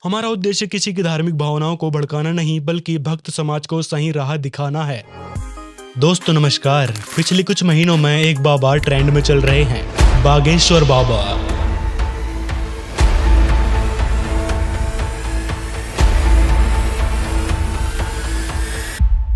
हमारा उद्देश्य किसी की धार्मिक भावनाओं को भड़काना नहीं, बल्कि भक्त समाज को सही राह दिखाना है। दोस्तों नमस्कार। पिछले कुछ महीनों में एक बाबा ट्रेंड में चल रहे हैं, बागेश्वर बाबा।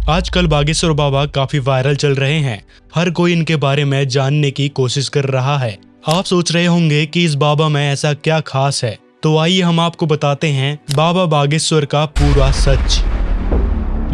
आजकल बागेश्वर बाबा काफी वायरल चल रहे हैं। हर कोई इनके बारे में जानने की कोशिश कर रहा है। आप सोच रहे होंगे कि इस बाबा में ऐसा क्या खास है, तो आइए हम आपको बताते हैं बाबा बागेश्वर का पूरा सच।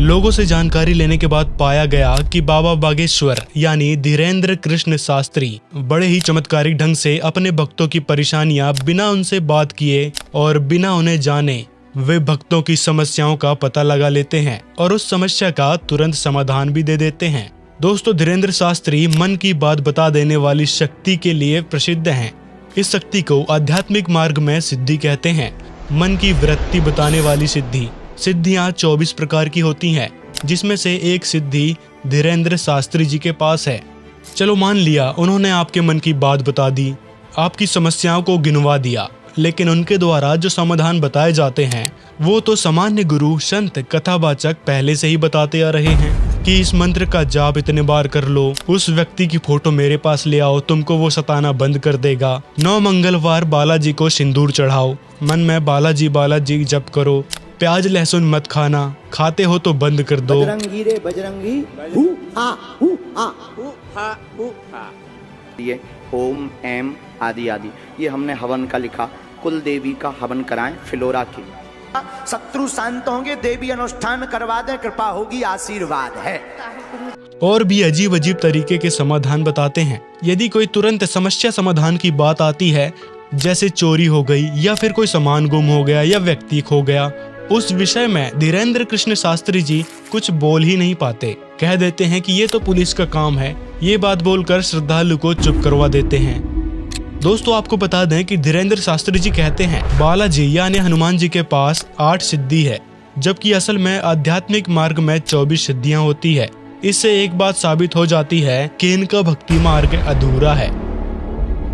लोगों से जानकारी लेने के बाद पाया गया कि बाबा बागेश्वर यानी धीरेन्द्र कृष्ण शास्त्री बड़े ही चमत्कारिक ढंग से अपने भक्तों की परेशानियां बिना उनसे बात किए और बिना उन्हें जाने वे भक्तों की समस्याओं का पता लगा लेते हैं और उस समस्या का तुरंत समाधान भी दे देते हैं। दोस्तों, धीरेन्द्र शास्त्री मन की बात बता देने वाली शक्ति के लिए प्रसिद्ध हैं। इस शक्ति को आध्यात्मिक मार्ग में सिद्धि कहते हैं। मन की वृत्ति बताने वाली सिद्धि। सिद्धियां 24 प्रकार की होती हैं, जिसमें से एक सिद्धि धीरेन्द्र शास्त्री जी के पास है। चलो मान लिया उन्होंने आपके मन की बात बता दी, आपकी समस्याओं को गिनवा दिया, लेकिन उनके द्वारा जो समाधान बताए जाते हैं वो तो सामान्य गुरु, संत, कथावाचक पहले से ही बताते आ रहे हैं कि इस मंत्र का जाप इतने बार कर लो, उस व्यक्ति की फोटो मेरे पास ले आओ, तुमको वो सताना बंद कर देगा। 9 मंगलवार बालाजी को सिंदूर चढ़ाओ, मन में बालाजी बालाजी जप करो, प्याज लहसुन मत खाना, खाते हो तो बंद कर दो। बजरंगी रे बजरंगी, हु हा हु हा हु हा हु हा। ये ओम एम आदि आदि, ये हमने हवन का लिखा। कुल देवी का हवन कराएं फिलोरा की। शत्रु शांत होंगे, देवी अनुष्ठान करवा दें, कृपा होगी, आशीर्वाद है। और भी अजीब अजीब तरीके के समाधान बताते हैं। यदि कोई तुरंत समस्या समाधान की बात आती है, जैसे चोरी हो गई या फिर कोई सामान गुम हो गया या व्यक्ति खो गया, उस विषय में धीरेन्द्र कृष्ण शास्त्री जी कुछ बोल ही नहीं पाते। कह देते हैं कि ये तो पुलिस का काम है। ये बात बोलकर श्रद्धालु को चुप करवा देते हैं। दोस्तों, आपको बता दें कि धीरेन्द्र शास्त्री जी कहते हैं बालाजी यानी हनुमान जी के पास 8 सिद्धि है, जबकि असल में आध्यात्मिक मार्ग में 24 सिद्धियां होती है। इससे एक बात साबित हो जाती है कि इनका भक्ति मार्ग अधूरा है।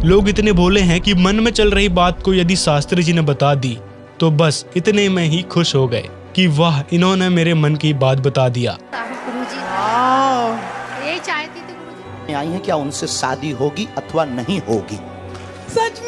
लोग इतने भोले हैं कि मन में चल रही बात को यदि शास्त्री जी ने बता दी तो बस इतने में ही खुश हो गए कि वाह, इन्होंने मेरे मन की बात बता दिया। यही चाहती थी गुरुजी। आई है क्या उनसे शादी होगी अथवा नहीं होगी? सच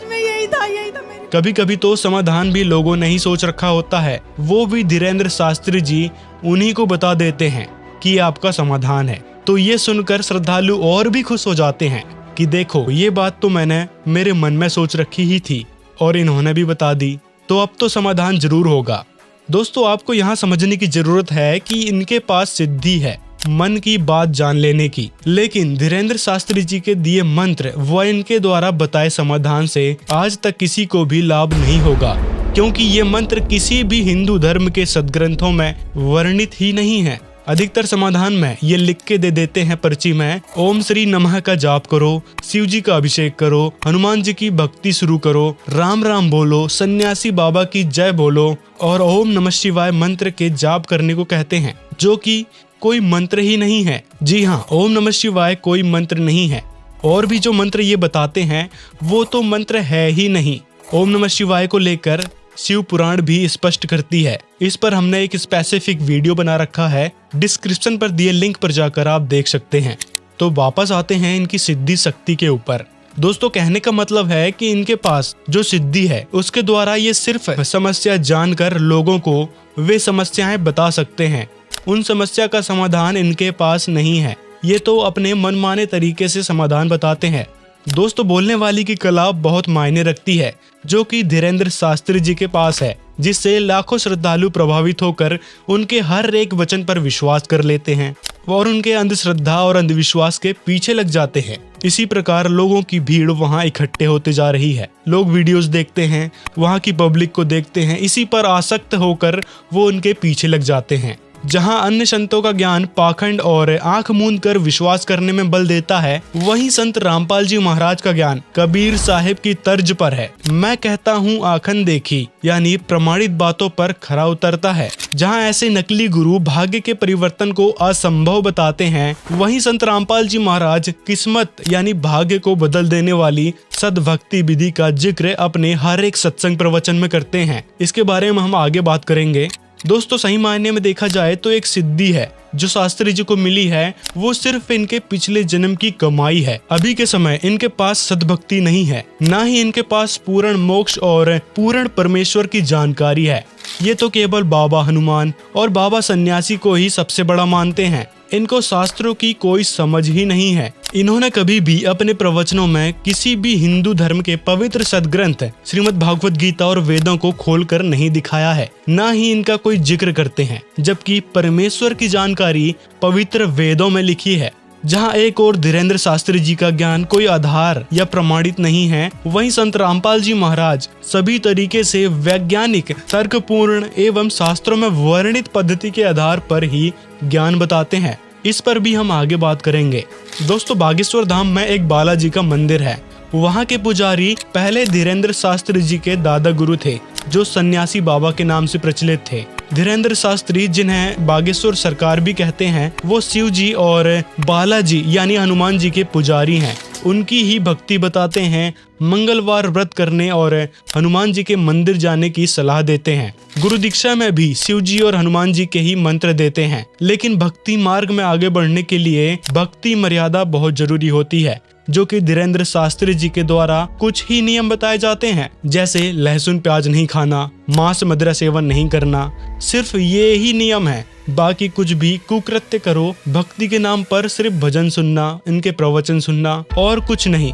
में यही था मेरी। कभी कभी तो समाधान भी लोगों ने ही सोच रखा होता है, वो भी धीरेन्द्र शास्त्री जी उन्हीं को बता देते हैं कि आपका समाधान है। तो ये सुनकर श्रद्धालु और भी खुश हो जाते हैं कि देखो, ये बात तो मैंने मेरे मन में सोच रखी ही थी और इन्होंने भी बता दी, तो अब तो समाधान जरूर होगा। दोस्तों, आपको यहाँ समझने की जरूरत है कि इनके पास सिद्धि है मन की बात जान लेने की, लेकिन धीरेन्द्र शास्त्री जी के दिए मंत्र व इनके द्वारा बताए समाधान से आज तक किसी को भी लाभ नहीं होगा, क्योंकि ये मंत्र किसी भी हिंदू धर्म के सदग्रंथों में वर्णित ही नहीं है। अधिकतर समाधान में ये लिख के दे देते हैं पर्ची में, ओम श्री नमः का जाप करो, शिव जी का अभिषेक करो, हनुमान जी की भक्ति शुरू करो, राम राम बोलो, सन्यासी बाबा की जय बोलो और ओम नमः शिवाय मंत्र के जाप करने को कहते हैं, जो कि कोई मंत्र ही नहीं है। जी हाँ, ओम नमः शिवाय कोई मंत्र नहीं है। और भी जो मंत्र ये बताते हैं वो तो मंत्र है ही नहीं। ओम नमः शिवाय को लेकर शिव पुराण भी स्पष्ट करती है। इस पर हमने एक स्पेसिफिक वीडियो बना रखा है, डिस्क्रिप्शन पर दिए लिंक पर जाकर आप देख सकते हैं। तो वापस आते हैं इनकी सिद्धि शक्ति के ऊपर। दोस्तों, कहने का मतलब है कि इनके पास जो सिद्धि है उसके द्वारा ये सिर्फ समस्या जानकर लोगों को वे समस्याएं बता सकते हैं। उन समस्या का समाधान इनके पास नहीं है, ये तो अपने मनमाने तरीके से समाधान बताते हैं। दोस्तों, बोलने वाली की कला बहुत मायने रखती है, जो कि धीरेन्द्र शास्त्री जी के पास है, जिससे लाखों श्रद्धालु प्रभावित होकर उनके हर एक वचन पर विश्वास कर लेते हैं और उनके अंधश्रद्धा और अंधविश्वास के पीछे लग जाते हैं। इसी प्रकार लोगों की भीड़ वहां इकट्ठे होते जा रही है। लोग वीडियोस देखते हैं, वहां की पब्लिक को देखते हैं, इसी पर आसक्त होकर वो उनके पीछे लग जाते हैं। जहां अन्य संतों का ज्ञान पाखंड और आंख मूंद कर विश्वास करने में बल देता है, वहीं संत रामपाल जी महाराज का ज्ञान कबीर साहिब की तर्ज पर है। मैं कहता हूँ आखन देखी, यानी प्रमाणित बातों पर खरा उतरता है। जहाँ ऐसे नकली गुरु भाग्य के परिवर्तन को असंभव बताते हैं, वहीं संत रामपाल जी महाराज किस्मत यानी भाग्य को बदल देने वाली सद्भक्ति विधि का जिक्र अपने हर एक सत्संग प्रवचन में करते हैं। इसके बारे में हम आगे बात करेंगे। दोस्तों, सही मायने में देखा जाए तो एक सिद्धि है जो शास्त्री जी को मिली है, वो सिर्फ इनके पिछले जन्म की कमाई है। अभी के समय इनके पास सद्भक्ति नहीं है, ना ही इनके पास पूर्ण मोक्ष और पूर्ण परमेश्वर की जानकारी है। ये तो केवल बाबा हनुमान और बाबा सन्यासी को ही सबसे बड़ा मानते हैं। इनको शास्त्रों की कोई समझ ही नहीं है। इन्होंने कभी भी अपने प्रवचनों में किसी भी हिंदू धर्म के पवित्र सदग्रंथ श्रीमद् भागवत गीता और वेदों को खोलकर नहीं दिखाया है, ना ही इनका कोई जिक्र करते हैं, जबकि परमेश्वर की जानकारी पवित्र वेदों में लिखी है। जहां एक और धीरेन्द्र शास्त्री जी का ज्ञान कोई आधार या प्रमाणित नहीं है, वहीं संत रामपाल जी महाराज सभी तरीके से वैज्ञानिक, तर्कपूर्ण एवं शास्त्रों में वर्णित पद्धति के आधार पर ही ज्ञान बताते हैं। इस पर भी हम आगे बात करेंगे। दोस्तों, बागेश्वर धाम में एक बालाजी का मंदिर है। वहाँ के पुजारी पहले धीरेन्द्र शास्त्री जी के दादा गुरु थे, जो सन्यासी बाबा के नाम से प्रचलित थे। धीरेन्द्र शास्त्री, जिन्हें बागेश्वर सरकार भी कहते हैं, वो शिव जी और बालाजी यानी हनुमान जी के पुजारी हैं। उनकी ही भक्ति बताते हैं, मंगलवार व्रत करने और हनुमान जी के मंदिर जाने की सलाह देते हैं। गुरु दीक्षा में भी शिव जी और हनुमान जी के ही मंत्र देते हैं। लेकिन भक्ति मार्ग में आगे बढ़ने के लिए भक्ति मर्यादा बहुत जरूरी होती है, जो कि धीरेन्द्र शास्त्री जी के द्वारा कुछ ही नियम बताए जाते हैं, जैसे लहसुन प्याज नहीं खाना, मांस मदिरा सेवन नहीं करना। सिर्फ ये ही नियम है, बाकी कुछ भी कुकृत्य करो, भक्ति के नाम पर सिर्फ भजन सुनना, इनके प्रवचन सुनना और कुछ नहीं।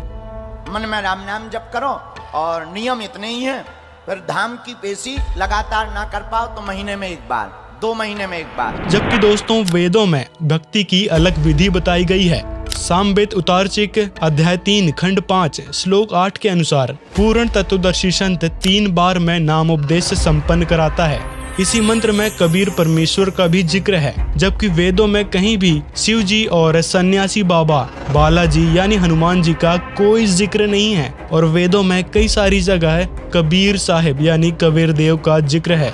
मन में राम नाम जप करो और नियम इतने ही हैं। फिर धाम की पेशी लगातार ना कर पाओ तो महीने में एक बार, 2 महीने में एक बार। जबकि दोस्तों, वेदों में भक्ति की अलग विधि बताई गई है। सामवेद उतारचिक अध्याय 3 खंड 5 श्लोक 8 के अनुसार पूर्ण तत्वदर्शी संत 3 बार में नाम उपदेश संपन्न कराता है। इसी मंत्र में कबीर परमेश्वर का भी जिक्र है, जबकि वेदों में कहीं भी शिव जी और सन्यासी बाबा बालाजी यानी हनुमान जी का कोई जिक्र नहीं है। और वेदों में कई सारी जगह कबीर साहिब यानी कबीर देव का जिक्र है।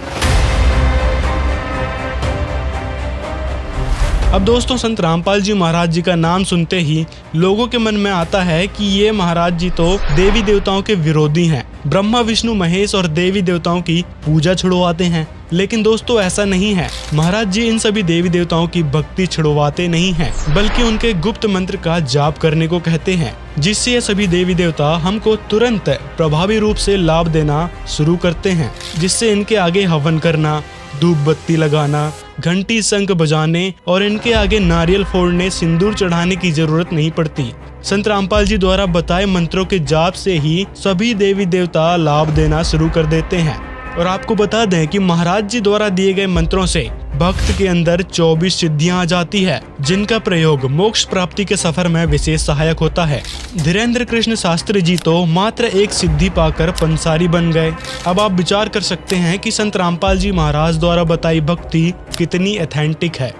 अब दोस्तों, संत रामपाल जी महाराज जी का नाम सुनते ही लोगों के मन में आता है कि ये महाराज जी तो देवी देवताओं के विरोधी हैं, ब्रह्मा विष्णु महेश और देवी देवताओं की पूजा छुड़वाते हैं। लेकिन दोस्तों, ऐसा नहीं है। महाराज जी इन सभी देवी देवताओं की भक्ति छुड़वाते नहीं हैं, बल्कि उनके गुप्त मंत्र का जाप करने को कहते हैं, जिससे ये सभी देवी देवता हमको तुरंत प्रभावी रूप से लाभ देना शुरू करते हैं। जिससे इनके आगे हवन करना, धूप बत्ती लगाना, घंटी शंख बजाने और इनके आगे नारियल फोड़ने, सिंदूर चढ़ाने की जरूरत नहीं पड़ती। संत रामपाल जी द्वारा बताए मंत्रों के जाप से ही सभी देवी देवता लाभ देना शुरू कर देते हैं। और आपको बता दें कि महाराज जी द्वारा दिए गए मंत्रों से भक्त के अंदर 24 सिद्धियां आ जाती है, जिनका प्रयोग मोक्ष प्राप्ति के सफर में विशेष सहायक होता है। धीरेन्द्र कृष्ण शास्त्री जी तो मात्र एक सिद्धि पाकर पंसारी बन गए। अब आप विचार कर सकते हैं कि संत रामपाल जी महाराज द्वारा बताई भक्ति कितनी ऑथेंटिक है।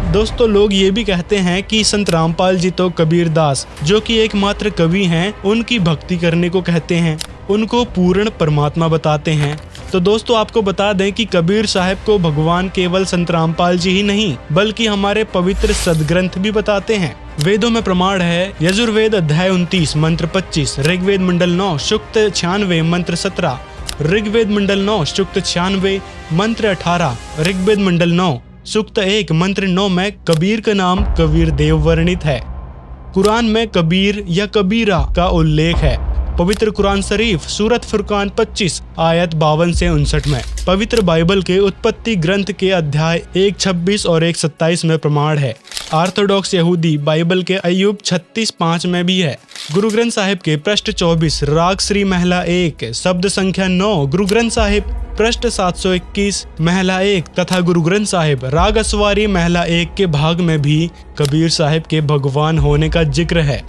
दोस्तों, लोग ये भी कहते हैं कि संत रामपाल जी तो कबीरदास, जो कि एकमात्र कवि हैं, उनकी भक्ति करने को कहते हैं, उनको पूर्ण परमात्मा बताते हैं। तो दोस्तों, आपको बता दें कि कबीर साहब को भगवान केवल संत रामपाल जी ही नहीं, बल्कि हमारे पवित्र सदग्रंथ भी बताते हैं। वेदों में प्रमाण है, यजुर्वेद अध्याय 29 मंत्र 25, ऋग्वेद मंडल 9 सूक्त 96 मंत्र 17, ऋग्वेद मंडल 9 सूक्त 96 मंत्र 18, ऋग्वेद मंडल 9 सूक्त 1 मंत्र 9 में कबीर का नाम कबीर देव वर्णित है। कुरान में कबीर या कबीरा का उल्लेख है। पवित्र कुरान शरीफ सूरत फुरकान 25 आयत 52 से 59 में, पवित्र बाइबल के उत्पत्ति ग्रंथ के अध्याय 1:26 और 1:27 में प्रमाण है। ऑर्थोडॉक्स यहूदी बाइबल के अय्यूब 36:5 में भी है। गुरु ग्रंथ साहिब के पृष्ठ 24 राग श्री महला 1 शब्द संख्या 9, गुरु ग्रंथ साहिब पृष्ठ 721 महला 1 तथा गुरु ग्रंथ साहिब राग अस्वारी महला 1 के भाग में भी कबीर साहिब के भगवान होने का जिक्र है।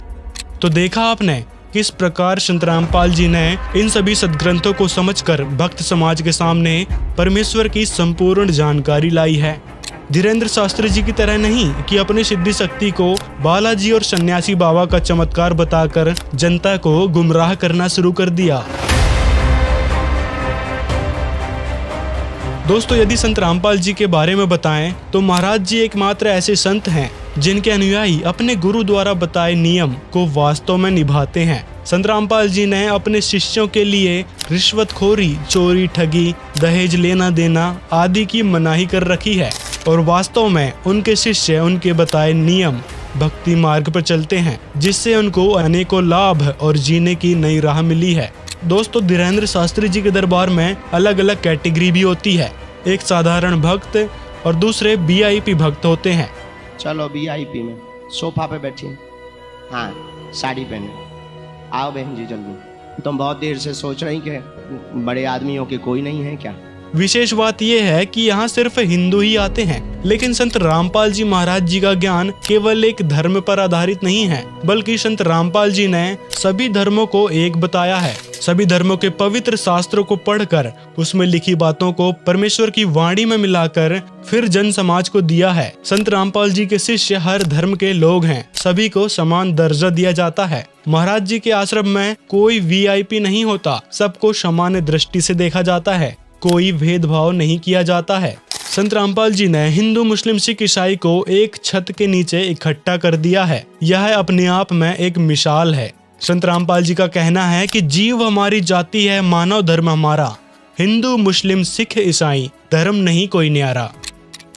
तो देखा आपने, किस प्रकार संत रामपाल जी ने इन सभी सदग्रंथों को समझकर भक्त समाज के सामने परमेश्वर की संपूर्ण जानकारी लाई है। धीरेन्द्र शास्त्री जी की तरह नहीं कि अपनी सिद्धि शक्ति को बालाजी और सन्यासी बाबा का चमत्कार बताकर जनता को गुमराह करना शुरू कर दिया। दोस्तों, यदि संत रामपाल जी के बारे में बताएं तो महाराज जी एकमात्र ऐसे संत हैं जिनके अनुयायी अपने गुरु द्वारा बताए नियम को वास्तव में निभाते हैं। संत रामपाल जी ने अपने शिष्यों के लिए रिश्वतखोरी, चोरी, ठगी, दहेज लेना देना आदि की मनाही कर रखी है और वास्तव में उनके शिष्य उनके बताए नियम भक्ति मार्ग पर चलते हैं, जिससे उनको अनेकों लाभ और जीने की नई राह मिली है। दोस्तों, धीरेन्द्र शास्त्री जी के दरबार में अलग अलग कैटेगरी भी होती है। एक साधारण भक्त और दूसरे वीआईपी भक्त होते हैं। चलो वीआईपी में सोफा पे बैठिए। हाँ, साड़ी पहने। आओ बहन जी जल्दी। तुम बहुत देर से सोच रही कि बड़े आदमियों के कोई नहीं है क्या? विशेष बात यह है कि यहाँ सिर्फ हिंदू ही आते हैं, लेकिन संत रामपाल जी महाराज जी का ज्ञान केवल एक धर्म पर आधारित नहीं है, बल्कि संत रामपाल जी ने सभी धर्मों को एक बताया है। सभी धर्मों के पवित्र शास्त्रों को पढ़कर उसमें लिखी बातों को परमेश्वर की वाणी में मिलाकर फिर जन समाज को दिया है। संत रामपाल जी के शिष्य हर धर्म के लोग हैं, सभी को समान दर्जा दिया जाता है। महाराज जी के आश्रम में कोई वीआईपी नहीं होता, सबको समान दृष्टि से देखा जाता है, कोई भेदभाव नहीं किया जाता है। संत रामपाल जी ने हिंदू, मुस्लिम, सिख, ईसाई को एक छत के नीचे इकट्ठा कर दिया है। यह अपने आप में एक मिसाल है। संत रामपाल जी का कहना है कि जीव हमारी जाति है, मानव धर्म हमारा, हिंदू, मुस्लिम, सिख, ईसाई, धर्म नहीं कोई न्यारा।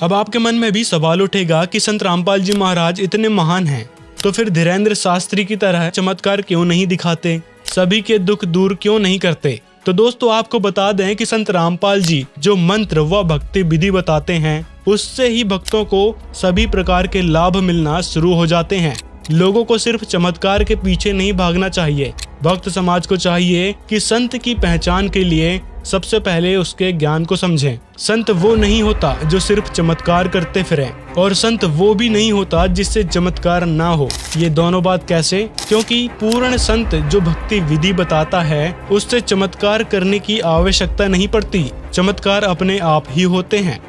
अब आपके मन में भी सवाल उठेगा कि संत रामपाल जी महाराज इतने महान हैं, तो फिर धीरेन्द्र शास्त्री की तरह चमत्कार क्यों नहीं दिखाते, सभी के दुख दूर क्यों नहीं करते? तो दोस्तों, आपको बता दें कि संत रामपाल जी जो मंत्र व भक्ति विधि बताते हैं, उससे ही भक्तों को सभी प्रकार के लाभ मिलना शुरू हो जाते हैं। लोगों को सिर्फ चमत्कार के पीछे नहीं भागना चाहिए। भक्त समाज को चाहिए कि संत की पहचान के लिए सबसे पहले उसके ज्ञान को समझें। संत वो नहीं होता जो सिर्फ चमत्कार करते फिरे, और संत वो भी नहीं होता जिससे चमत्कार ना हो। ये दोनों बात कैसे? क्योंकि पूर्ण संत जो भक्ति विधि बताता है, उससे चमत्कार करने की आवश्यकता नहीं पड़ती, चमत्कार अपने आप ही होते हैं।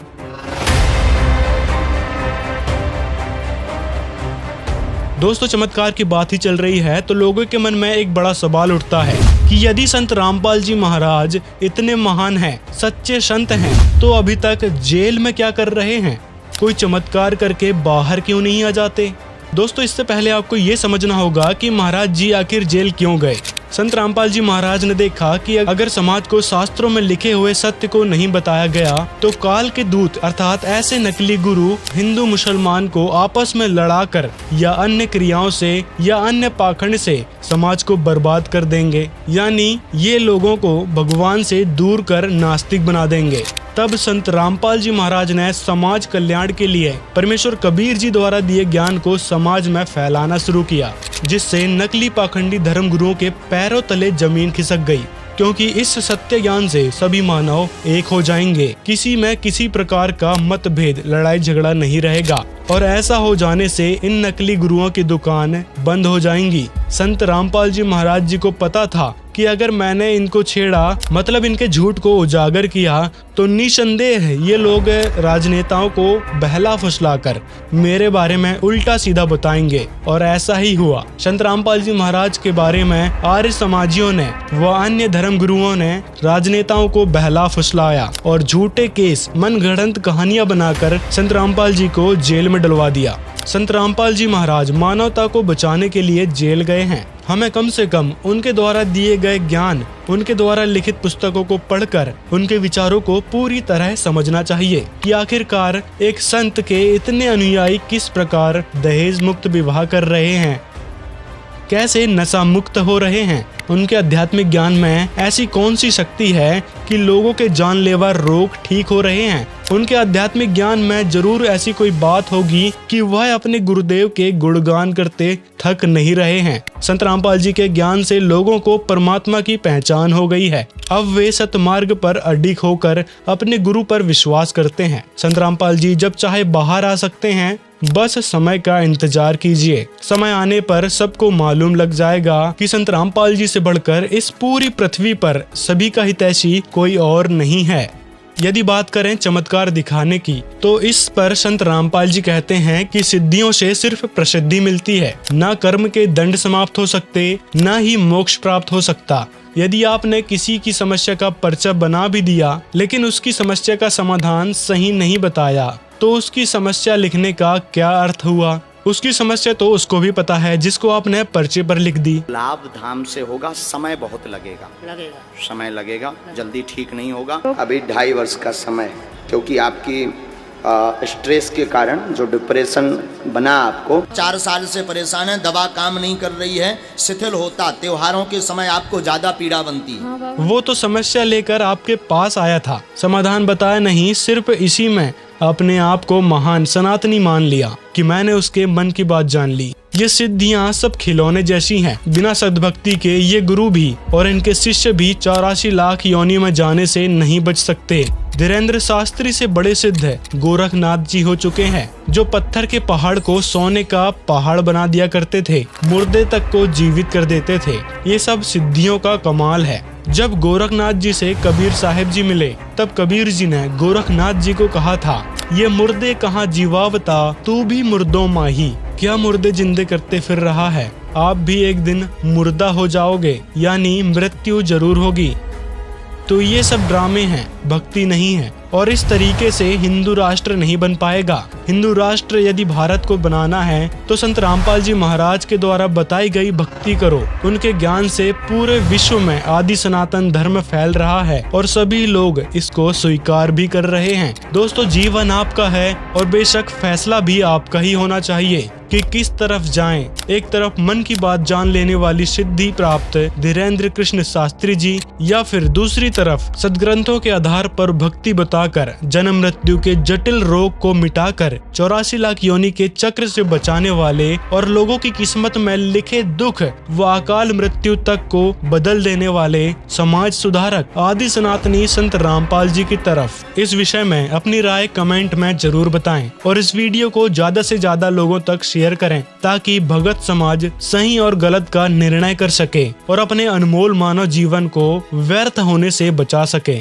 दोस्तों, चमत्कार की बात ही चल रही है तो लोगों के मन में एक बड़ा सवाल उठता है कि यदि संत रामपाल जी महाराज इतने महान हैं, सच्चे संत हैं, तो अभी तक जेल में क्या कर रहे हैं? कोई चमत्कार करके बाहर क्यों नहीं आ जाते? दोस्तों, इससे पहले आपको ये समझना होगा कि महाराज जी आखिर जेल क्यों गए। संत रामपाल जी महाराज ने देखा कि अगर समाज को शास्त्रों में लिखे हुए सत्य को नहीं बताया गया तो काल के दूत अर्थात ऐसे नकली गुरु हिंदू मुसलमान को आपस में लड़ाकर या अन्य क्रियाओं से या अन्य पाखंड से समाज को बर्बाद कर देंगे, यानी ये लोगों को भगवान से दूर कर नास्तिक बना देंगे। तब संत रामपाल जी महाराज ने समाज कल्याण के लिए परमेश्वर कबीर जी द्वारा दिए ज्ञान को समाज में फैलाना शुरू किया, जिससे नकली पाखंडी धर्म गुरुओं के पैरों तले जमीन खिसक गई। क्योंकि इस सत्य ज्ञान से सभी मानव एक हो जाएंगे, किसी में किसी प्रकार का मतभेद, लड़ाई झगड़ा नहीं रहेगा, और ऐसा हो जाने से इन नकली गुरुओं की दुकान बंद हो जाएंगी। संत रामपाल जी महाराज जी को पता था कि अगर मैंने इनको छेड़ा, मतलब इनके झूठ को उजागर किया, तो निसंदेह ये लोग राजनेताओं को बहला फुसलाकर मेरे बारे में उल्टा सीधा बताएंगे, और ऐसा ही हुआ। संत रामपाल जी महाराज के बारे में आर्य समाजियों ने व अन्य धर्म गुरुओं ने राजनेताओं को बहला फुसलाया और झूठे केस, मनगढ़ंत कहानियां बनाकर संत रामपाल जी को जेल में डलवा दिया। संत रामपाल जी महाराज मानवता को बचाने के लिए जेल गए हैं। हमें कम से कम उनके द्वारा दिए गए ज्ञान, उनके द्वारा लिखित पुस्तकों को पढ़कर उनके विचारों को पूरी तरह समझना चाहिए कि आखिरकार एक संत के इतने अनुयायी किस प्रकार दहेज मुक्त विवाह कर रहे हैं, कैसे नशा मुक्त हो रहे हैं, उनके आध्यात्मिक ज्ञान में ऐसी कौन सी शक्ति है कि लोगों के जानलेवा रोग ठीक हो रहे हैं। उनके आध्यात्मिक ज्ञान में जरूर ऐसी कोई बात होगी कि वह अपने गुरुदेव के गुणगान करते थक नहीं रहे हैं। संत रामपाल जी के ज्ञान से लोगों को परमात्मा की पहचान हो गई है। अब वे सतमार्ग पर अडिग होकर अपने गुरु पर विश्वास करते हैं। संत रामपाल जी जब चाहे बाहर आ सकते हैं, बस समय का इंतजार कीजिए। समय आने पर सबको मालूम लग जाएगा कि संत रामपाल जी से बढ़कर इस पूरी पृथ्वी पर सभी का हितैषी कोई और नहीं है। यदि बात करें चमत्कार दिखाने की, तो इस पर संत रामपाल जी कहते हैं कि सिद्धियों से सिर्फ प्रसिद्धि मिलती है, ना कर्म के दंड समाप्त हो सकते, ना ही मोक्ष प्राप्त हो सकता। यदि आपने किसी की समस्या का पर्चा बना भी दिया, लेकिन उसकी समस्या का समाधान सही नहीं बताया, तो उसकी समस्या लिखने का क्या अर्थ हुआ। उसकी समस्या तो उसको भी पता है जिसको आपने पर्चे पर लिख दी। लाभ धाम से होगा, समय बहुत लगेगा, समय लगेगा, जल्दी ठीक नहीं होगा। अभी 2.5 वर्ष का समय, क्योंकि आपकी स्ट्रेस के कारण जो डिप्रेशन बना आपको, 4 साल से परेशान है, दवा काम नहीं कर रही है, शिथिल होता, त्योहारों के समय आपको ज्यादा पीड़ा बनती है। वो तो समस्या लेकर आपके पास आया था, समाधान बताया नहीं, सिर्फ इसी में अपने आप को महान सनातनी मान लिया कि मैंने उसके मन की बात जान ली। ये सिद्धियां सब खिलौने जैसी हैं। बिना सद्भक्ति के ये गुरु भी और इनके शिष्य भी 84 लाख योनि में जाने से नहीं बच सकते। धीरेन्द्र शास्त्री से बड़े सिद्ध गोरखनाथ जी हो चुके हैं, जो पत्थर के पहाड़ को सोने का पहाड़ बना दिया करते थे, मुर्दे तक को जीवित कर देते थे। ये सब सिद्धियों का कमाल है। जब गोरखनाथ जी से कबीर साहिब जी मिले, तब कबीर जी ने गोरखनाथ जी को कहा था, ये मुर्दे कहाँ जीवावता, तू भी मुर्दों माही। क्या मुर्दे जिंदे करते फिर रहा है? आप भी एक दिन मुर्दा हो जाओगे, यानी मृत्यु जरूर होगी। तो ये सब ड्रामे हैं, भक्ति नहीं है। और इस तरीके से हिंदू राष्ट्र नहीं बन पाएगा। हिंदू राष्ट्र यदि भारत को बनाना है, तो संत रामपाल जी महाराज के द्वारा बताई गई भक्ति करो। उनके ज्ञान से पूरे विश्व में आदि सनातन धर्म फैल रहा है और सभी लोग इसको स्वीकार भी कर रहे हैं। दोस्तों, जीवन आपका है और बेशक फैसला भी आपका ही होना चाहिए कि किस तरफ जाएं। एक तरफ मन की बात जान लेने वाली सिद्धि प्राप्त धीरेन्द्र कृष्ण शास्त्री जी, या फिर दूसरी तरफ सदग्रंथों के आधार पर भक्ति बताकर जन्म मृत्यु के जटिल रोग को मिटाकर 84 लाख योनि के चक्र से बचाने वाले और लोगों की किस्मत में लिखे दुख व अकाल मृत्यु तक को बदल देने वाले समाज सुधारक आदि सनातनी संत रामपाल जी की तरफ। इस विषय में अपनी राय कमेंट में जरूर बताएं और इस वीडियो को ज्यादा से ज्यादा लोगों तक शेयर करें, ताकि भगत समाज सही और गलत का निर्णय कर सके और अपने अनमोल मानव जीवन को व्यर्थ होने से बचा सके।